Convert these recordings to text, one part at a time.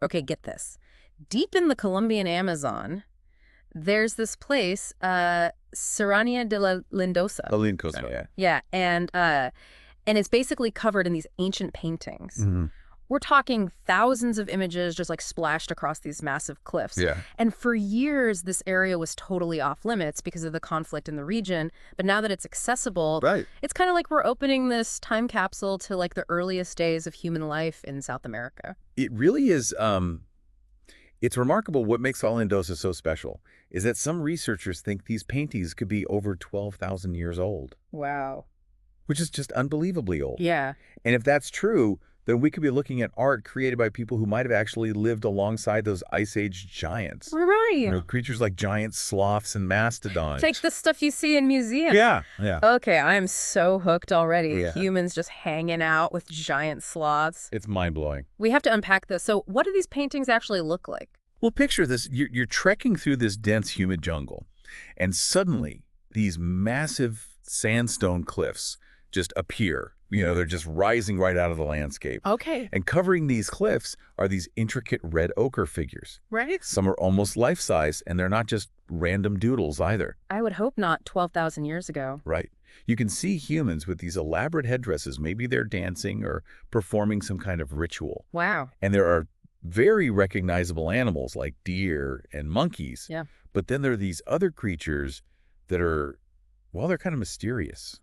Okay, get this. Deep in the Colombian Amazon, there's this place, Serranía de La Lindosa. The Lindosa, yeah. Yeah, and it's basically covered in these ancient paintings. Hmm. We're talking thousands of images just like splashed across these massive cliffs. Yeah. And for years, this area was totally off limits because of the conflict in the region. But now that it's accessible, Right. it's kind of like we're opening this time capsule to like the earliest days of human life in South America. It really is, it's remarkable. What makes La Lindosa so special is that some researchers think these paintings could be over 12,000 years old, Wow. which is just unbelievably old. Yeah. And if that's true, then we could be looking at art created by people who might have actually lived alongside those Ice Age giants. Right. Creatures like giant sloths and mastodons. Like the stuff you see in museums. Yeah, yeah. Okay, I'm so hooked already. Yeah. Humans just hanging out with giant sloths. It's mind-blowing. We have to unpack this. So what do these paintings actually look like? Well, picture this. You're trekking through this dense, humid jungle, and suddenly these massive sandstone cliffs just appear. They're just rising right out of the landscape. Okay. And covering these cliffs are these intricate red ochre figures. Right. Some are almost life-size, and they're not just random doodles either. I would hope not 12,000 years ago. Right. You can see humans with these elaborate headdresses. Maybe they're dancing or performing some kind of ritual. Wow. And there are very recognizable animals like deer and monkeys. Yeah. But then there are these other creatures that are, well, they're kind of mysterious.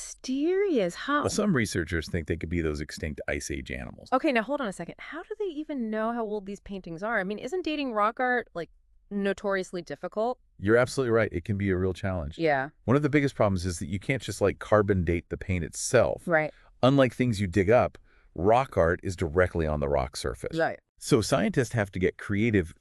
Mysterious. How? Well, some researchers think they could be those extinct Ice Age animals. Okay, now hold on a second. How do they even know how old these paintings are? I mean, isn't dating rock art, like, notoriously difficult? You're absolutely right. It can be a real challenge. Yeah. One of the biggest problems is that you can't just like carbon date the paint itself. Right. Unlike things you dig up, rock art is directly on the rock surface. Right. So scientists have to get creative.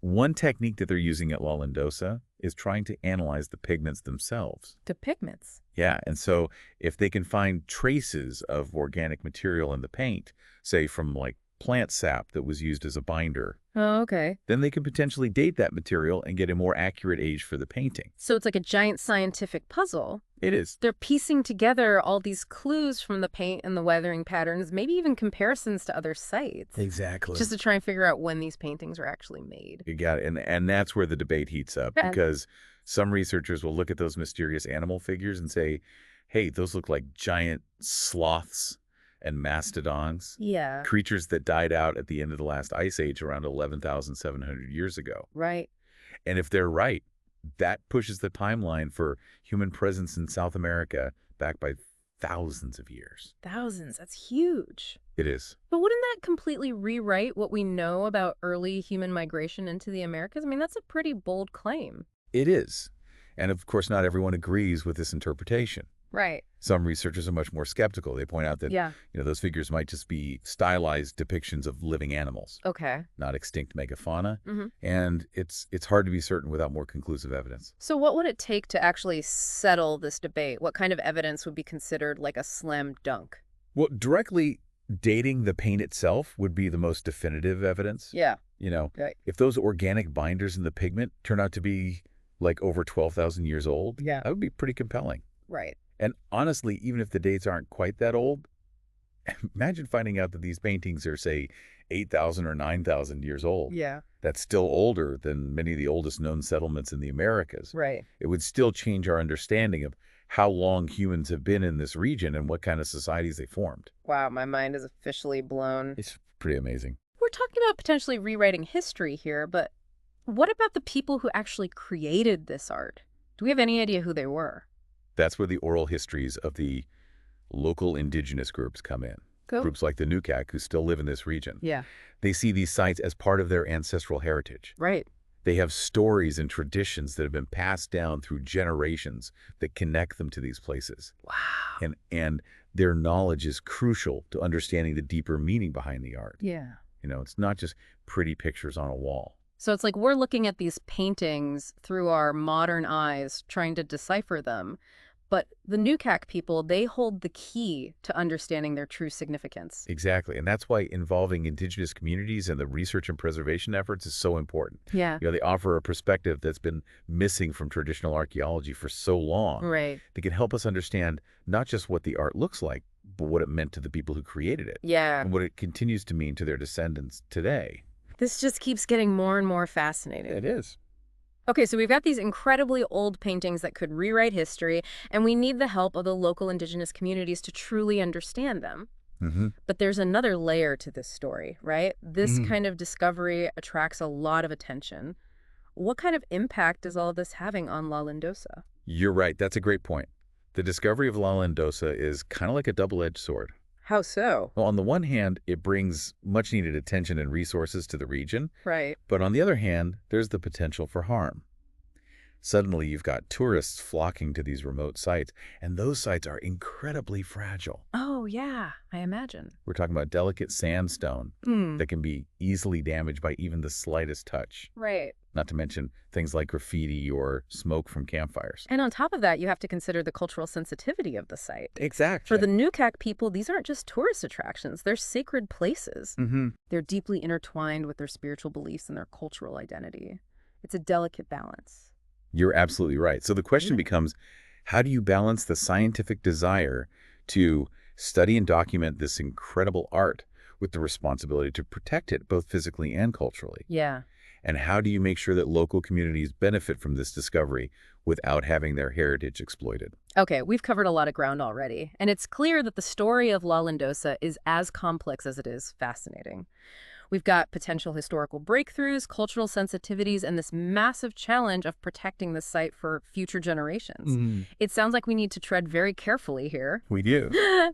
One technique that they're using at La Lindosa is trying to analyze the pigments themselves. The pigments. Yeah, and so if they can find traces of organic material in the paint, say from like plant sap that was used as a binder, Oh, okay. then they can potentially date that material and get a more accurate age for the painting. So it's like a giant scientific puzzle. It is. They're piecing together all these clues from the paint and the weathering patterns, maybe even comparisons to other sites. Exactly. Just to try and figure out when these paintings were actually made. You got it. And that's where the debate heats up, Yeah. because some researchers will look at those mysterious animal figures and say, hey, those look like giant sloths and mastodons, Yeah. creatures that died out at the end of the last ice age around 11,700 years ago. Right. And if they're right, that pushes the timeline for human presence in South America back by thousands of years. Thousands. That's huge. It is. But wouldn't that completely rewrite what we know about early human migration into the Americas? I mean, that's a pretty bold claim. It is. And of course, not everyone agrees with this interpretation. Right. Some researchers are much more skeptical. They point out that Yeah. those figures might just be stylized depictions of living animals, Okay. not extinct megafauna. Mhm. And it's hard to be certain without more conclusive evidence. So what would it take to actually settle this debate? What kind of evidence would be considered like a slam dunk? Well, directly dating the paint itself would be the most definitive evidence. Yeah. Right. If those organic binders in the pigment turn out to be like over 12,000 years old, Yeah. that would be pretty compelling. Right. And honestly, even if the dates aren't quite that old, imagine finding out that these paintings are, say, 8,000 or 9,000 years old. Yeah. That's still older than many of the oldest known settlements in the Americas. Right. It would still change our understanding of how long humans have been in this region and what kind of societies they formed. Wow, my mind is officially blown. It's pretty amazing. We're talking about potentially rewriting history here, but what about the people who actually created this art? Do we have any idea who they were? That's where the oral histories of the local indigenous groups come in. Cool. Groups like the Nukak, who still live in this region. Yeah. They see these sites as part of their ancestral heritage. Right. They have stories and traditions that have been passed down through generations that connect them to these places. Wow. And their knowledge is crucial to understanding the deeper meaning behind the art. Yeah. It's not just pretty pictures on a wall. So it's like we're looking at these paintings through our modern eyes, trying to decipher them. But the Nukak people, they hold the key to understanding their true significance. Exactly. And that's why involving indigenous communities and the research and preservation efforts is so important. Yeah. They offer a perspective that's been missing from traditional archaeology for so long. Right. They can help us understand not just what the art looks like, but what it meant to the people who created it. Yeah. And what it continues to mean to their descendants today. This just keeps getting more and more fascinating. It is. Okay, so we've got these incredibly old paintings that could rewrite history, and we need the help of the local indigenous communities to truly understand them. Mm-hmm. But there's another layer to this story, right? This kind of discovery attracts a lot of attention. What kind of impact is all of this having on La Lindosa? You're right. That's a great point. The discovery of La Lindosa is kind of like a double-edged sword. How so? Well, on the one hand, it brings much-needed attention and resources to the region, Right. but on the other hand, there's the potential for harm. Suddenly, you've got tourists flocking to these remote sites, and those sites are incredibly fragile. Oh, yeah, I imagine. We're talking about delicate sandstone Hmm. that can be easily damaged by even the slightest touch, Right. not to mention things like graffiti or smoke from campfires. And on top of that, you have to consider the cultural sensitivity of the site. Exactly. For the Nukak people, these aren't just tourist attractions, they're sacred places. Mm-hmm. They're deeply intertwined with their spiritual beliefs and their cultural identity. It's a delicate balance. You're absolutely right. So the question becomes, how do you balance the scientific desire to study and document this incredible art with the responsibility to protect it, both physically and culturally? Yeah. And how do you make sure that local communities benefit from this discovery without having their heritage exploited? Okay, we've covered a lot of ground already, and it's clear that the story of La Lindosa is as complex as it is fascinating. We've got potential historical breakthroughs, cultural sensitivities, and this massive challenge of protecting the site for future generations. It sounds like we need to tread very carefully here. We do.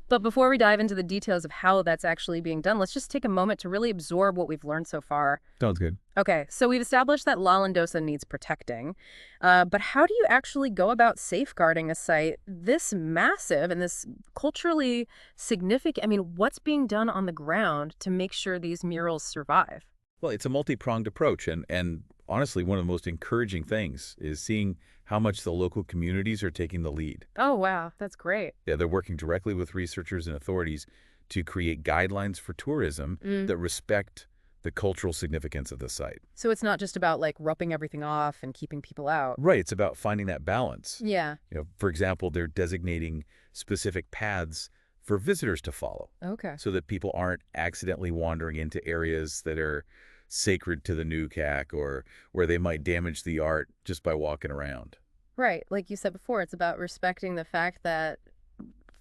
But before we dive into the details of how that's actually being done, let's just take a moment to really absorb what we've learned so far. Sounds good. Okay, so we've established that La Lindosa needs protecting, but how do you actually go about safeguarding a site this massive and this culturally significant? I mean, what's being done on the ground to make sure these murals survive? Well, it's a multi-pronged approach, and honestly, one of the most encouraging things is seeing how much the local communities are taking the lead. Oh, wow, that's great. Yeah, they're working directly with researchers and authorities to create guidelines for tourism that respect the cultural significance of the site. So it's not just about like roughing everything off and keeping people out. Right, it's about finding that balance. Yeah. For example, they're designating specific paths for visitors to follow Okay. so that people aren't accidentally wandering into areas that are sacred to the Nukak or where they might damage the art just by walking around. Right. Like you said before, it's about respecting the fact that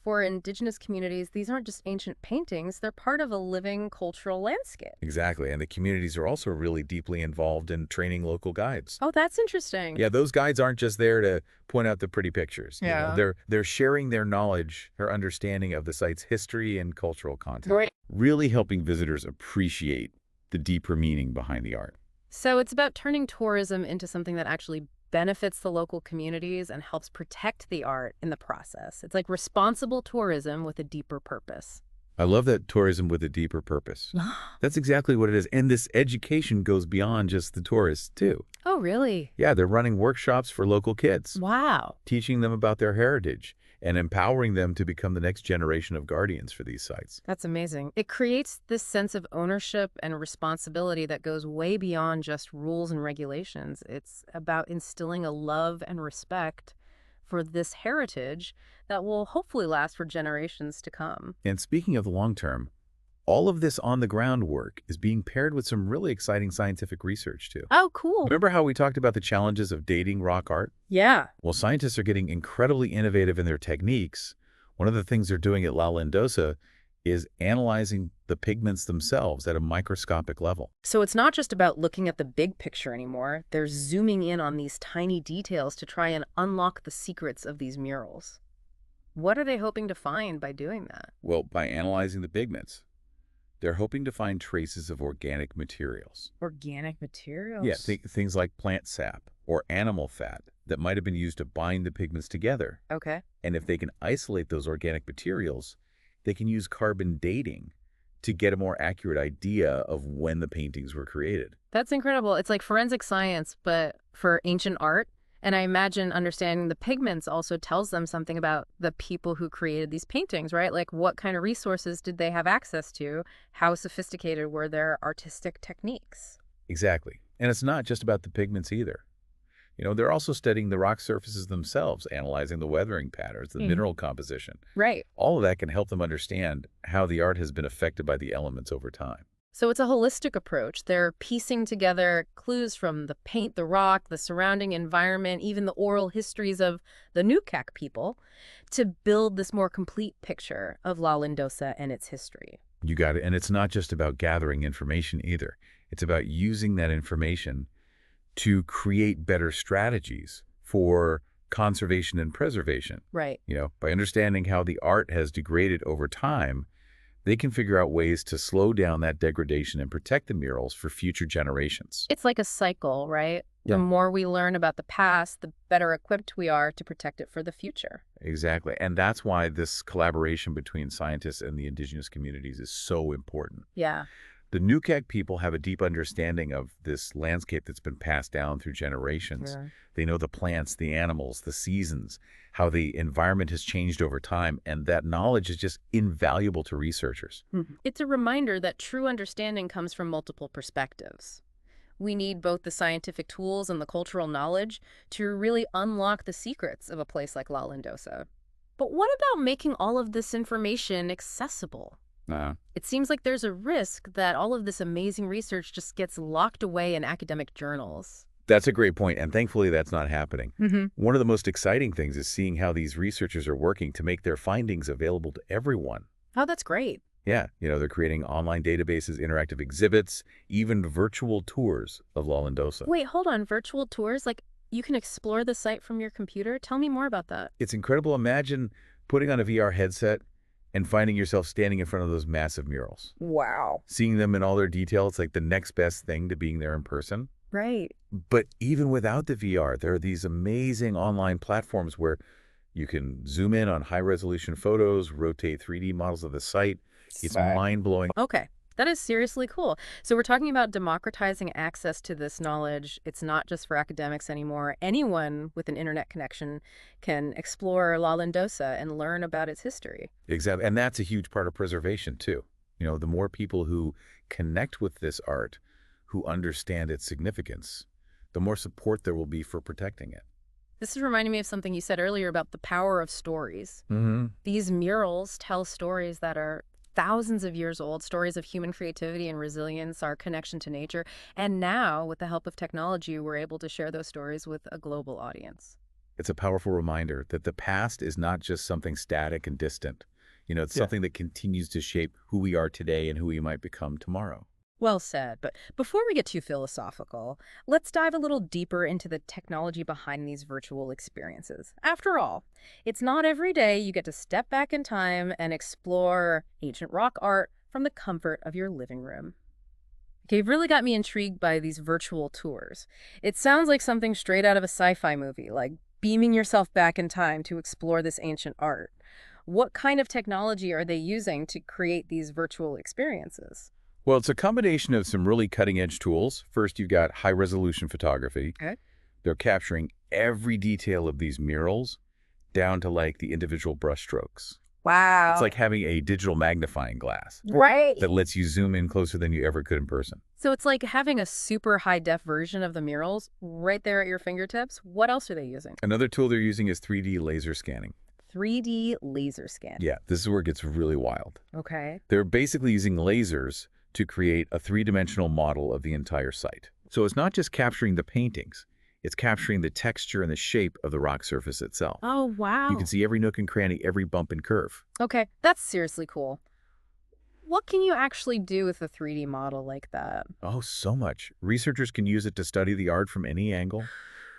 for indigenous communities, these aren't just ancient paintings, they're part of a living cultural landscape. Exactly, and the communities are also really deeply involved in training local guides. Oh, that's interesting. Yeah, those guides aren't just there to point out the pretty pictures. Yeah. They're sharing their knowledge, their understanding of the site's history and cultural content, Right. really helping visitors appreciate the deeper meaning behind the art. So it's about turning tourism into something that actually benefits the local communities and helps protect the art in the process. It's like responsible tourism with a deeper purpose. I love that tourism with a deeper purpose. That's exactly what it is. And this education goes beyond just the tourists, too. Oh, really? Yeah, they're running workshops for local kids, Wow. teaching them about their heritage and empowering them to become the next generation of guardians for these sites. That's amazing. It creates this sense of ownership and responsibility that goes way beyond just rules and regulations. It's about instilling a love and respect for this heritage that will hopefully last for generations to come. And speaking of the long term, all of this on-the-ground work is being paired with some really exciting scientific research, too. Oh, cool. Remember how we talked about the challenges of dating rock art? Yeah. Well, scientists are getting incredibly innovative in their techniques. One of the things they're doing at La Lindosa is analyzing the pigments themselves at a microscopic level. So it's not just about looking at the big picture anymore. They're zooming in on these tiny details to try and unlock the secrets of these murals. What are they hoping to find by doing that? Well, by analyzing the pigments, they're hoping to find traces of organic materials. Organic materials? Yeah, things like plant sap or animal fat that might have been used to bind the pigments together. Okay. And if they can isolate those organic materials, they can use carbon dating to get a more accurate idea of when the paintings were created. That's incredible. It's like forensic science, but for ancient art. And I imagine understanding the pigments also tells them something about the people who created these paintings, right? Like what kind of resources did they have access to? How sophisticated were their artistic techniques? Exactly. And it's not just about the pigments either. They're also studying the rock surfaces themselves, analyzing the weathering patterns, the mineral composition. Right. All of that can help them understand how the art has been affected by the elements over time. So it's a holistic approach. They're piecing together clues from the paint, the rock, the surrounding environment, even the oral histories of the Nukak people to build this more complete picture of La Lindosa and its history. You got it. And it's not just about gathering information either. It's about using that information to create better strategies for conservation and preservation. Right. By understanding how the art has degraded over time, they can figure out ways to slow down that degradation and protect the murals for future generations. It's like a cycle, right? The Yeah. more we learn about the past, the better equipped we are to protect it for the future. Exactly. And that's why this collaboration between scientists and the indigenous communities is so important. Yeah. The Nukak people have a deep understanding of this landscape that's been passed down through generations. Yeah. They know the plants, the animals, the seasons, how the environment has changed over time, and that knowledge is just invaluable to researchers. It's a reminder that true understanding comes from multiple perspectives. We need both the scientific tools and the cultural knowledge to really unlock the secrets of a place like La Lindosa. But what about making all of this information accessible? It seems like there's a risk that all of this amazing research just gets locked away in academic journals. That's a great point, and thankfully that's not happening. Mm-hmm. One of the most exciting things is seeing how these researchers are working to make their findings available to everyone. Oh, that's great. Yeah, they're creating online databases, interactive exhibits, even virtual tours of La Lindosa. Wait, hold on. Virtual tours? Like, you can explore the site from your computer? Tell me more about that. It's incredible. Imagine putting on a VR headset and finding yourself standing in front of those massive murals. Wow. Seeing them in all their detail, it's like the next best thing to being there in person. Right. But even without the VR, there are these amazing online platforms where you can zoom in on high-resolution photos, rotate 3D models of the site. It's mind-blowing. Okay. That is seriously cool. So we're talking about democratizing access to this knowledge. It's not just for academics anymore. Anyone with an internet connection can explore La Lindosa and learn about its history. Exactly. And that's a huge part of preservation, too. The more people who connect with this art, who understand its significance, the more support there will be for protecting it. This is reminding me of something you said earlier about the power of stories. Mm-hmm. These murals tell stories that are thousands of years old, stories of human creativity and resilience, our connection to nature. And now, with the help of technology, we're able to share those stories with a global audience. It's a powerful reminder that the past is not just something static and distant. It's something that continues to shape who we are today and who we might become tomorrow. Well said. But before we get too philosophical, let's dive a little deeper into the technology behind these virtual experiences. After all, it's not every day you get to step back in time and explore ancient rock art from the comfort of your living room. Okay, you've really got me intrigued by these virtual tours. It sounds like something straight out of a sci-fi movie, like beaming yourself back in time to explore this ancient art. What kind of technology are they using to create these virtual experiences? Well, it's a combination of some really cutting-edge tools. First, you've got high-resolution photography. Okay. They're capturing every detail of these murals down to, like, the individual brushstrokes. Wow. It's like having a digital magnifying glass Right. that lets you zoom in closer than you ever could in person. So it's like having a super high-def version of the murals right there at your fingertips. What else are they using? Another tool they're using is 3D laser scanning. 3D laser scan. Yeah, this is where it gets really wild. Okay. They're basically using lasers to create a three-dimensional model of the entire site. So it's not just capturing the paintings, it's capturing the texture and the shape of the rock surface itself. Oh, wow. You can see every nook and cranny, every bump and curve. Okay, that's seriously cool. What can you actually do with a 3D model like that? Oh, so much. Researchers can use it to study the art from any angle.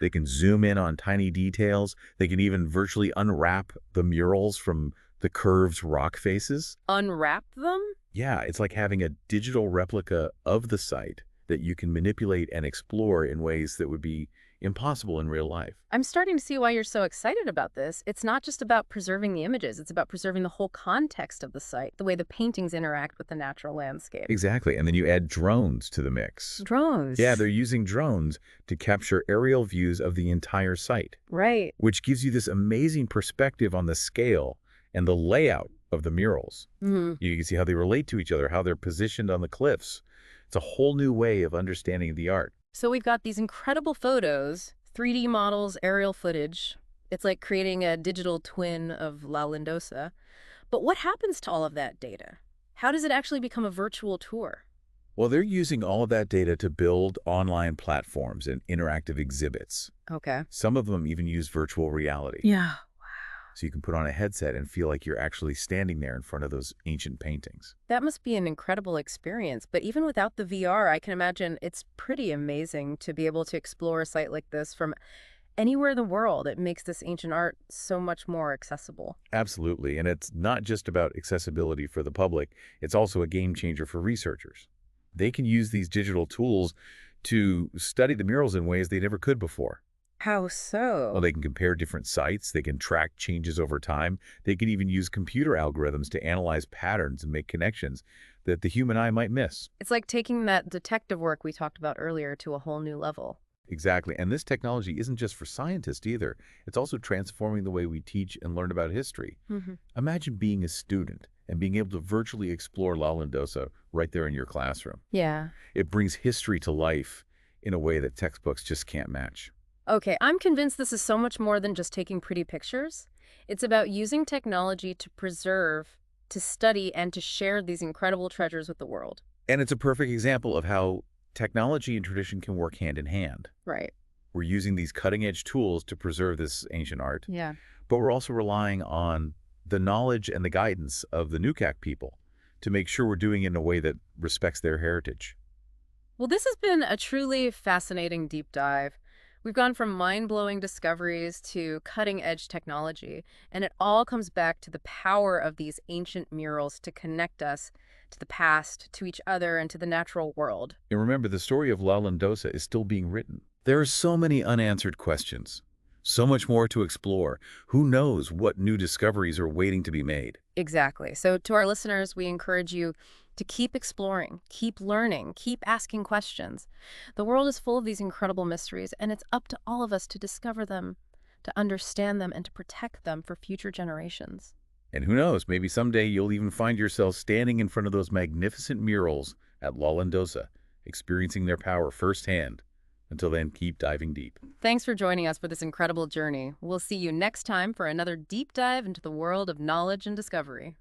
They can zoom in on tiny details. They can even virtually unwrap the murals from the curved rock faces. Unwrap them? Yeah, it's like having a digital replica of the site that you can manipulate and explore in ways that would be impossible in real life. I'm starting to see why you're so excited about this. It's not just about preserving the images. It's about preserving the whole context of the site, the way the paintings interact with the natural landscape. Exactly. And then you add drones to the mix. Drones. Yeah, they're using drones to capture aerial views of the entire site. Right. Which gives you this amazing perspective on the scale and the layout of the murals. Mm-hmm. You can see how they relate to each other, how they're positioned on the cliffs. It's a whole new way of understanding the art. So we've got these incredible photos, 3D models, aerial footage. It's like creating a digital twin of La Lindosa. But what happens to all of that data? How does it actually become a virtual tour? Well, they're using all of that data to build online platforms and interactive exhibits. Okay. Some of them even use virtual reality. Yeah. So you can put on a headset and feel like you're actually standing there in front of those ancient paintings. That must be an incredible experience, but even without the VR, I can imagine it's pretty amazing to be able to explore a site like this from anywhere in the world. It makes this ancient art so much more accessible. Absolutely. And it's not just about accessibility for the public, it's also a game changer for researchers. They can use these digital tools to study the murals in ways they never could before. How Well, so? they can compare different sites, they can track changes over time, they can even use computer algorithms to analyze patterns and make connections that the human eye might miss. It's like taking that detective work we talked about earlier to a whole new level. Exactly. And this technology isn't just for scientists either. It's also transforming the way we teach and learn about history. Hmm. Imagine being a student and being able to virtually explore La Lindosa right there in your classroom. Yeah. It brings history to life in a way that textbooks just can't match. Okay, I'm convinced this is so much more than just taking pretty pictures. It's about using technology to preserve, to study, and to share these incredible treasures with the world. And it's a perfect example of how technology and tradition can work hand in hand. Right. We're using these cutting-edge tools to preserve this ancient art, Yeah. but we're also relying on the knowledge and the guidance of the Nukak people to make sure we're doing it in a way that respects their heritage. Well, this has been a truly fascinating deep dive. We've gone from mind-blowing discoveries to cutting-edge technology, and it all comes back to the power of these ancient murals to connect us to the past, to each other, and to the natural world. And remember, the story of La Lindosa is still being written. There are so many unanswered questions, so much more to explore. Who knows what new discoveries are waiting to be made? Exactly. So to our listeners, we encourage you to keep exploring, keep learning, keep asking questions. The world is full of these incredible mysteries, and it's up to all of us to discover them, to understand them, and to protect them for future generations. And who knows, maybe someday you'll even find yourself standing in front of those magnificent murals at La Lindosa, experiencing their power firsthand. Until then, keep diving deep. Thanks for joining us for this incredible journey. We'll see you next time for another deep dive into the world of knowledge and discovery.